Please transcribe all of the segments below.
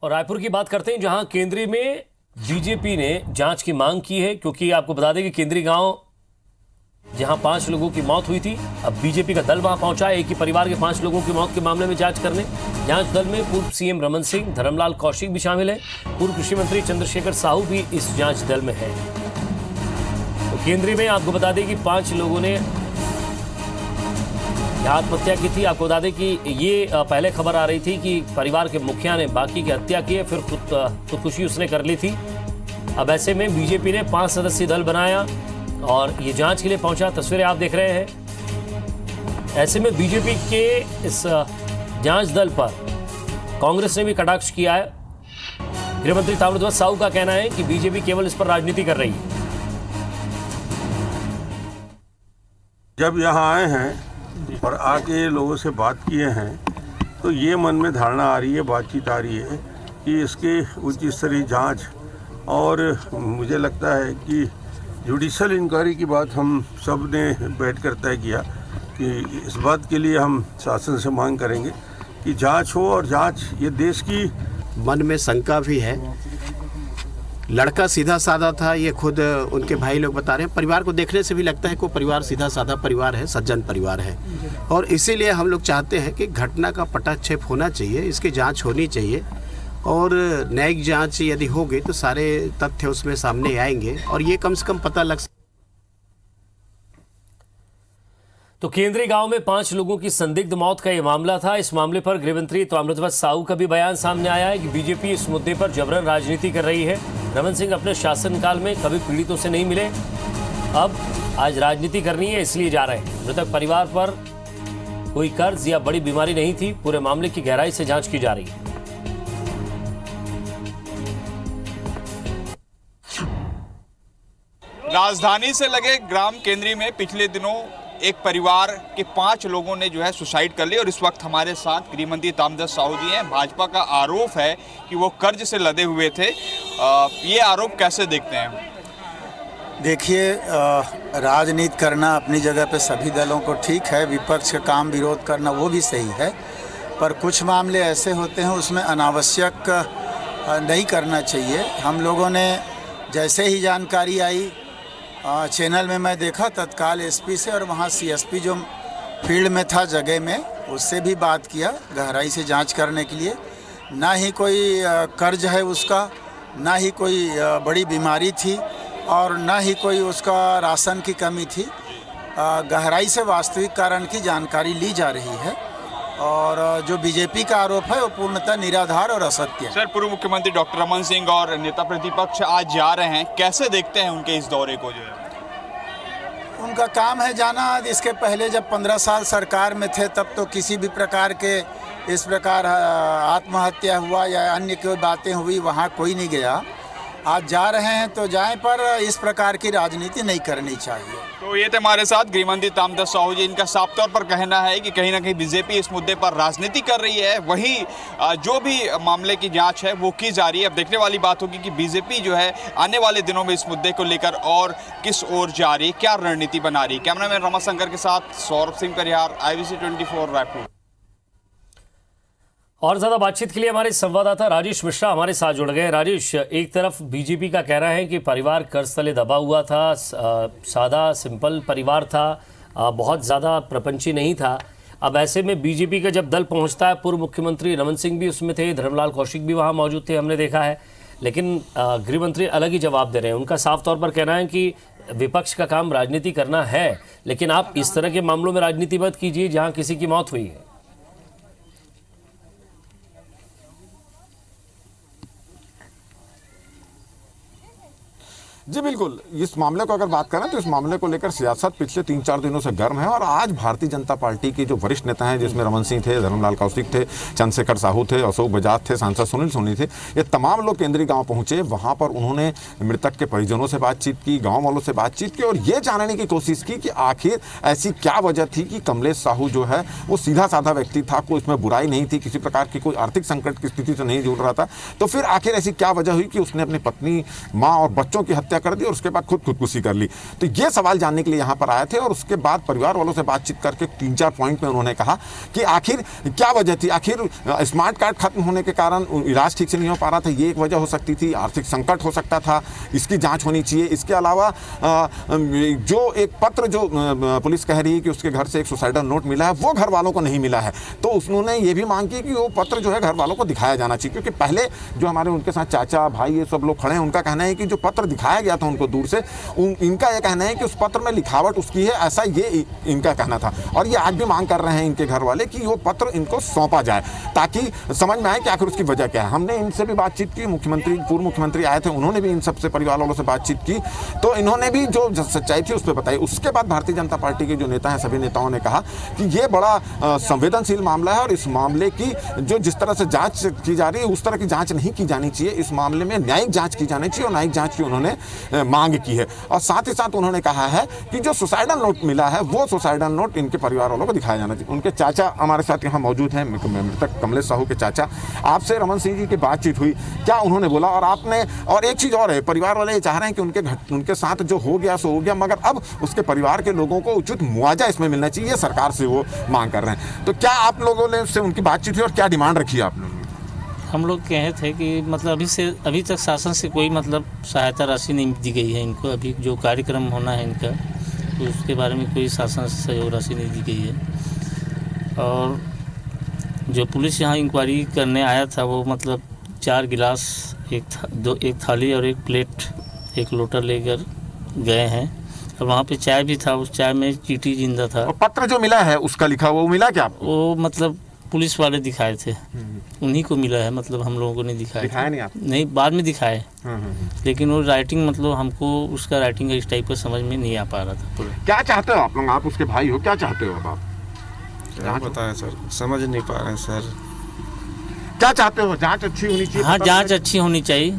और रायपुर की बात करते हैं, जहां केंद्रीय में बीजेपी ने जांच की मांग की है, क्योंकि आपको बता दें कि केंद्रीय गांव जहां 5 लोगों की मौत हुई थी, अब बीजेपी का दल वहां पहुंचा है एक ही परिवार के 5 लोगों की मौत के मामले में जांच करने। जांच दल में पूर्व सीएम रमन सिंह, धर्मलाल कौशिक भी शामिल है। पूर्व कृषि मंत्री चंद्रशेखर साहू भी इस जांच दल में है। तो केंद्रीय में आपको बता दें कि 5 लोगों ने आत्महत्या की थी। आपको बता दें कि ये पहले खबर आ रही थी कि परिवार के मुखिया ने बाकी की हत्या की है, फिर खुदकुशी उसने कर ली थी। अब ऐसे में बीजेपी ने 5 सदस्यीय दल बनाया और ये जांच के लिए पहुंचा। तस्वीरें आप देख रहे हैं। ऐसे में बीजेपी के इस जांच दल पर कांग्रेस ने भी कटाक्ष किया है। गृहमंत्री ताम्रध्वज साहू का कहना है कि बीजेपी केवल इस पर राजनीति कर रही है। जब यहाँ आए हैं और आके लोगों से बात किए हैं तो ये मन में धारणा आ रही है, बातचीत आ रही है कि इसके उच्च स्तरीय जांच, और मुझे लगता है कि जुडिशल इंक्वायरी की बात हम सब ने बैठकर तय किया कि इस बात के लिए हम शासन से मांग करेंगे कि जांच हो, और जांच ये देश की। मन में शंका भी है। लड़का सीधा साधा था, ये खुद उनके भाई लोग बता रहे हैं। परिवार को देखने से भी लगता है कि वो परिवार सीधा साधा परिवार है, सज्जन परिवार है, और इसीलिए हम लोग चाहते हैं कि घटना का पटाक्षेप होना चाहिए, इसकी जांच होनी चाहिए, और न्यायिक जांच यदि होगी तो सारे तथ्य उसमें सामने आएंगे और ये कम से कम पता लग। तो केंद्रीय गांव में 5 लोगों की संदिग्ध मौत का यह मामला था। इस मामले पर गृहमंत्री ताम्रध्वज साहू का भी बयान सामने आया है कि बीजेपी इस मुद्दे पर जबरन राजनीति कर रही है। रमन सिंह अपने शासनकाल में कभी पीड़ितों से नहीं मिले, अब आज राजनीति करनी है इसलिए जा रहे हैं। मृतक परिवार पर कोई कर्ज या बड़ी बीमारी नहीं थी। पूरे मामले की गहराई से जांच की जा रही है। राजधानी से लगे ग्राम केंद्री में पिछले दिनों एक परिवार के 5 लोगों ने जो है सुसाइड कर ली, और इस वक्त हमारे साथ गृहमंत्री ताम्रध्वज साहू जी हैं। भाजपा का आरोप है कि वो कर्ज से लदे हुए थे। ये आरोप कैसे देखते हैं? देखिए, राजनीति करना अपनी जगह पे सभी दलों को ठीक है, विपक्ष का काम विरोध करना वो भी सही है, पर कुछ मामले ऐसे होते हैं उसमें अनावश्यक नहीं करना चाहिए। हम लोगों ने जैसे ही जानकारी आई चैनल में मैं देखा तत्काल एसपी से, और वहाँ सीएसपी जो फील्ड में था जगह में, उससे भी बात किया गहराई से जांच करने के लिए। ना ही कोई कर्ज है उसका, ना ही कोई बड़ी बीमारी थी, और ना ही कोई उसका राशन की कमी थी। गहराई से वास्तविक कारण की जानकारी ली जा रही है, और जो बीजेपी का आरोप है वो पूर्णतः निराधार और असत्य है। सर, पूर्व मुख्यमंत्री डॉक्टर रमन सिंह और नेता प्रतिपक्ष आज जा रहे हैं, कैसे देखते हैं उनके इस दौरे को? जो है उनका काम है जाना। इसके पहले जब 15 साल सरकार में थे तब तो किसी भी प्रकार के इस प्रकार आत्महत्या हुआ या अन्य कोई बातें हुई, वहाँ कोई नहीं गया। आज जा रहे हैं तो जाएं, पर इस प्रकार की राजनीति नहीं करनी चाहिए। तो ये थे हमारे साथ गृहमंत्री ताम्रध्वज साहू जी। इनका साफ तौर पर कहना है कि कहीं ना कहीं बीजेपी इस मुद्दे पर राजनीति कर रही है, वहीं जो भी मामले की जांच है वो की जा रही है। अब देखने वाली बात होगी कि बीजेपी जो है आने वाले दिनों में इस मुद्दे को लेकर और किस ओर जा रही है, क्या रणनीति बना रही है। कैमरामैन रमाशंकर के साथ सौरभ सिंह परिहार, IBC 24 रायपुर। और ज्यादा बातचीत के लिए हमारे संवाददाता राजेश मिश्रा हमारे साथ जुड़ गए। राजेश, एक तरफ बीजेपी का कहना है कि परिवार कर्ज तले दबा हुआ था, सादा सिंपल परिवार था, बहुत ज़्यादा प्रपंची नहीं था। अब ऐसे में बीजेपी का जब दल पहुंचता है, पूर्व मुख्यमंत्री रमन सिंह भी उसमें थे, धर्मलाल कौशिक भी वहां मौजूद थे, हमने देखा है, लेकिन गृहमंत्री अलग ही जवाब दे रहे हैं। उनका साफ तौर पर कहना है कि विपक्ष का काम राजनीति करना है, लेकिन आप इस तरह के मामलों में राजनीति मत कीजिए जहाँ किसी की मौत हुई है। जी बिल्कुल, इस मामले को अगर बात करें तो इस मामले को लेकर सियासत पिछले 3-4 दिनों से गर्म है, और आज भारतीय जनता पार्टी के जो वरिष्ठ नेता हैं, जिसमें रमन सिंह थे, धर्मलाल कौशिक थे, चंद्रशेखर साहू थे, अशोक बजाज थे, सांसद सुनील सोनी थे, ये तमाम लोग केंद्रीय गांव पहुंचे। वहां पर उन्होंने मृतक के परिजनों से बातचीत की, गाँव वालों से बातचीत की, और ये जानने की कोशिश की कि आखिर ऐसी क्या वजह थी कि कमलेश साहू जो है वो सीधा साधा व्यक्ति था, कोई इसमें बुराई नहीं थी, किसी प्रकार की कोई आर्थिक संकट की स्थिति से नहीं जुड़ रहा था, तो फिर आखिर ऐसी क्या वजह हुई कि उसने अपनी पत्नी, माँ और बच्चों की हत्या आत्महत्या कर दी और उसके बाद खुदकुशी कर ली। तो ये सवाल जानने के लिए यहाँ पर आए थे और उसके बाद परिवार वालों से बातचीत करके 3-4 पॉइंट में उन्होंने कहा कि आखिर क्या वजह थी, आखिर स्मार्ट कार्ड खत्म होने के कारण इलाज ठीक से नहीं हो पा रहा था, ये एक वजह हो सकती थी, आर्थिक संकट हो सकता था, इसकी जांच होनी चाहिए। इसके अलावा जो एक पत्र जो पुलिस कह रही है कि उसके घर से एक सुसाइडल नोट मिला है, वो घर वालों को नहीं मिला है, तो उन्होंने ये भी मांग की कि वो पत्र जो है घर वालों को दिखाया जाना चाहिए, क्योंकि पहले जो हमारे उनके साथ चाचा भाई ये सब लोग खड़े हैं, उनका कहना है कि जो पत्र दिखाया गया था उनको दूर से, इनका यह कहना है कि उस पत्र में लिखावट उसकी है, ऐसा ये इनका कहना था। और ये आज भी मांग कर रहे हैं इनके घर वाले कि वो पत्र इनको सौंपा जाए ताकि समझ में आए कि आखिर उसकी वजह क्या है। हमने इनसे भी बातचीत की, मुख्यमंत्री पूर्व मुख्यमंत्री आए थे, उन्होंने भी इन सबसे परिवार वालों से बातचीत की, तो इन्होंने भी जो सच्चाई थी उस पर बताई। उसके बाद भारतीय जनता पार्टी के जो नेता हैं, सभी नेताओं ने कहा कि ये बड़ा संवेदनशील मामला है और इस मामले की जो जिस तरह से जांच की जा रही है उस तरह की जांच नहीं की जानी चाहिए, इस मामले में न्यायिक जांच की जानी चाहिए और न्यायिक जांच की उन्होंने मांग की है। और साथ ही साथ उन्होंने कहा है कि जो सुसाइडल नोट मिला है वो सुसाइडल नोट इनके परिवार वालों को दिखाया जाना चाहिए। उनके चाचा हमारे साथ यहाँ मौजूद हैं, मृतक कमलेश साहू के चाचा। आपसे रमन सिंह जी की बातचीत हुई, क्या उन्होंने बोला? और आपने, और एक चीज़ और है, परिवार वाले ये चाह रहे हैं कि उनके साथ जो हो गया सो हो गया, मगर अब उसके परिवार के लोगों को उचित मुआवजा इसमें मिलना चाहिए, सरकार से वो मांग कर रहे हैं। तो क्या आप लोगों ने उससे उनकी बातचीत हुई और क्या डिमांड रखी आप लोगों ने? हम लोग कहे थे कि मतलब अभी तक शासन से कोई मतलब सहायता राशि नहीं दी गई है इनको। अभी जो कार्यक्रम होना है इनका, तो उसके बारे में कोई शासन से सहयोग राशि नहीं दी गई है। और जो पुलिस यहाँ इंक्वायरी करने आया था वो मतलब 4 गिलास, एक थाली और एक प्लेट, एक लोटा लेकर गए हैं। और वहाँ पे चाय भी था, उस चाय में चींटी जिंदा था। और पत्र जो मिला है उसका लिखा वो मिला क्या आपको? वो मतलब पुलिस वाले दिखाए थे, उन्हीं को मिला है, मतलब हम लोगों को नहीं दिखाया नहीं आपको? नहीं, बाद में दिखाए। लेकिन वो राइटिंग मतलब हमको उसका राइटिंग इस टाइप का समझ में नहीं आ पा रहा था पूरा। क्या चाहते हो आप लोग? आप उसके भाई हो, क्या चाहते हो आप? क्या बताएं सर, समझ नहीं पा रहे हैं सर। क्या चाहते हो? जांच अच्छी होनी चाहिए। हाँ, जांच अच्छी होनी चाहिए।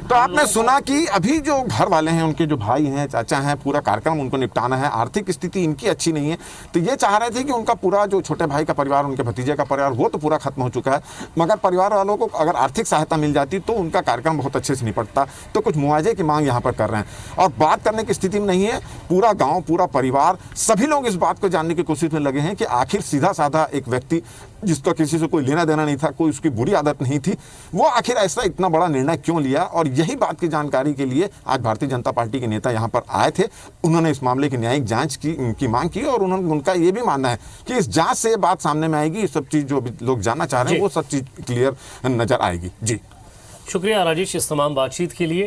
तो आपने सुना कि अभी जो घर वाले हैं, उनके जो भाई हैं, चाचा हैं, पूरा कार्यक्रम उनको निपटाना है, आर्थिक स्थिति इनकी अच्छी नहीं है, तो ये चाह रहे थे कि उनका पूरा जो छोटे भाई का परिवार, उनके भतीजे का परिवार, वो तो पूरा खत्म हो चुका है, मगर परिवार वालों को अगर आर्थिक सहायता मिल जाती तो उनका कार्यक्रम बहुत अच्छे से निपटता। तो कुछ मुआवजे की मांग यहाँ पर कर रहे हैं और बात करने की स्थिति में नहीं है। पूरा गाँव, पूरा परिवार, सभी लोग इस बात को जानने की कोशिश में लगे हैं कि आखिर सीधा साधा एक व्यक्ति जिसका किसी से कोई लेना देना नहीं था, कोई उसकी बुरी आदत नहीं थी, वो आखिर ऐसा इतना बड़ा निर्णय क्यों लिया। और यही बात की जानकारी के लिए आज भारतीय जनता पार्टी के नेता यहाँ पर आए थे। उन्होंने इस मामले की न्यायिक जांच की मांग की और उनका ये भी मानना है कि इस जांच से बात सामने में आएगी, सब चीज़ जो लोग जानना चाह रहे हैं वो सब चीज़ क्लियर नजर आएगी। जी शुक्रिया राजेश इस तमाम बातचीत के लिए।